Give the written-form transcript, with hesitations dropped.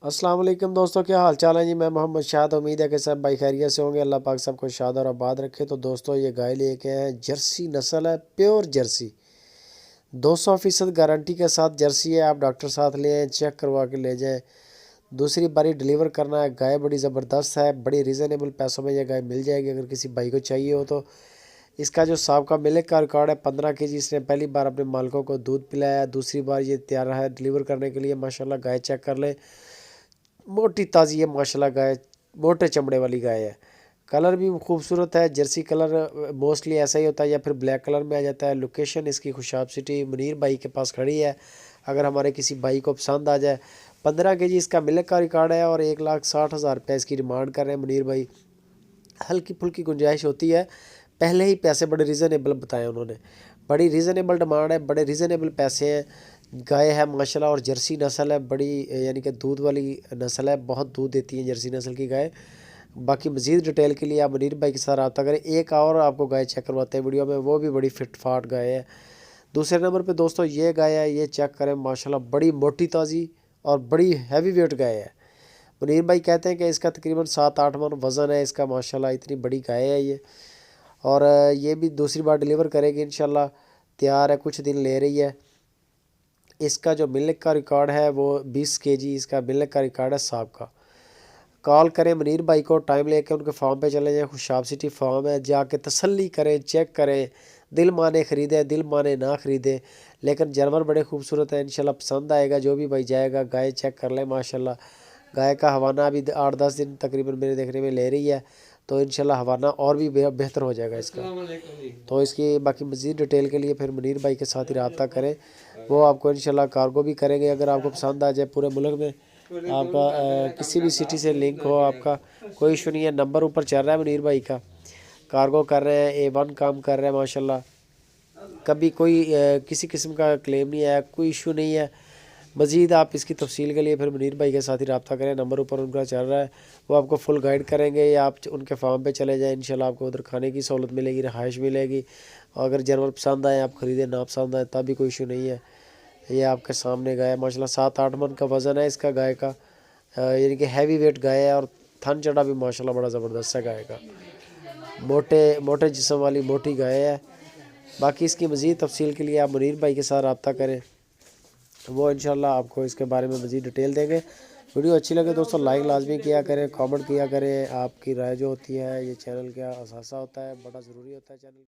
अस्सलाम वालेकुम दोस्तों, क्या हाल चाल है जी। मैं मोहम्मद शाद। उम्मीद है कि सब भाई खैरियत से होंगे। अल्लाह पाक सबको शाद और आबाद रखे। तो दोस्तों ये गाय लेके आए हैं, जर्सी नस्ल है, प्योर जर्सी, 200% गारंटी के साथ जर्सी है। आप डॉक्टर साथ ले आए, चेक करवा के ले जाएं। दूसरी बारी डिलीवर करना है। गाय बड़ी ज़बरदस्त है, बड़ी रीज़नेबल पैसों में ये गाय मिल जाएगी अगर किसी भाई को चाहिए हो तो। इसका जो साहब मिल्क का रिकॉर्ड है 15 kg, इसने पहली बार अपने मालिकों को दूध पिलाया है। दूसरी बार ये तैयार है डिलीवर करने के लिए। माशाल्लाह गाय चेक कर ले, मोटी ताज़ी है माशाल्लाह गाय, मोटे चमड़े वाली गाय है। कलर भी खूबसूरत है। जर्सी कलर मोस्टली ऐसा ही होता है या फिर ब्लैक कलर में आ जाता है। लोकेशन इसकी खुशाब सिटी मुनीर भाई के पास खड़ी है। अगर हमारे किसी भाई को पसंद आ जाए, 15 kg इसका मिल्क का रिकॉर्ड है और 1,60,000 रुपये इसकी डिमांड कर रहे हैं मुनीर भाई। हल्की फुल्की गुंजाइश होती है, पहले ही पैसे बड़े रीज़नेबल बताए उन्होंने। बड़ी रीज़नेबल डिमांड है, बड़े रीज़नेबल पैसे हैं। गाय है माशाल्लाह और जर्सी नस्ल है, बड़ी यानी कि दूध वाली नस्ल है, बहुत दूध देती है जर्सी नस्ल की गाय। बाकी मज़ीद डिटेल के लिए आप मुनीर भाई के साथ रब्ता करें। एक और आपको गाय चेक करवाते हैं वीडियो में, वो भी बड़ी फिट फाट गाय है। दूसरे नंबर पे दोस्तों ये गाय है, ये चेक करें माशाल्लाह, बड़ी मोटी ताज़ी और बड़ी हैवी वेट गाय है। मुनीर भाई कहते हैं कि इसका तकरीबन 7-8 मन वज़न है इसका माशाल्लाह, इतनी बड़ी गाय है ये। और ये भी दूसरी बार डिलीवर करेगी इंशाल्लाह, तैयार है, कुछ दिन ले रही है। इसका जो मिल्क का रिकॉर्ड है वो 20 kg इसका मिल्क का रिकॉर्ड है साहब का। कॉल करें मुनीर भाई को, टाइम लेके उनके फार्म पे चले जाएं। खुशाब सिटी फार्म है, जाके तसल्ली करें, चेक करें, दिल माने ख़रीदें, दिल माने ना ख़रीदें। लेकिन जानवर बड़े खूबसूरत है, इंशाल्लाह पसंद आएगा जो भी भाई जाएगा। गाय चेक कर ले माशाल्लाह। गाय का हवाना अभी 8-10 दिन तकरीबन मेरे देखने में ले रही है, तो इंशाल्लाह हवाना और भी बेहतर हो जाएगा इसका। तो इसकी बाकी मज़ीद डिटेल के लिए फिर मुनीर भाई के साथ ही रब्ता करें, वो आपको इंशाल्लाह कार्गो भी करेंगे। अगर आपको पसंद आ जाए पूरे मुल्क में, आपका किसी भी सिटी से लिंक हो, आपका कोई इशू नहीं है। नंबर ऊपर चल रहा है मुनीर भाई का, कार्गो कर रहे हैं, A1 काम कर रहे हैं माशाल्लाह। कभी कोई किसी किस्म का क्लेम नहीं आया, कोई इशू नहीं है। मज़ीद आप इसकी तफसील के लिए फिर मुनीर भाई के साथ ही रब्ता करें, नंबर ऊपर उनका चल रहा है, वो आपको फुल गाइड करेंगे। या आप उनके फार्म पे चले जाएं, इंशाल्लाह आपको उधर खाने की सहूलत मिलेगी, रहाइश मिलेगी। और अगर जानवर पसंद आए आप ख़रीदें, ना पसंद आए तब भी कोई इशू नहीं है। ये आपके सामने गाय है माशाल्लाह, 7-8 मन का वज़न है इसका गाय का, यानी कि हैवी वेट गाय है। और थन चढ़ा भी माशाल्लाह बड़ा ज़बरदस्त है गाय का, मोटे मोटे जिस्म वाली मोटी गाय है। बाकी इसकी मज़ीद तफसील के लिए आप मुनीर भाई के साथ रब्ता करें, वो इंशाल्लाह आपको इसके बारे में मज़ीद डिटेल देंगे। वीडियो अच्छी लगे दोस्तों लाइक लाजमी किया करें, कमेंट किया करें। आपकी राय जो होती है ये चैनल का असासा होता है, बड़ा ज़रूरी होता है चैनल।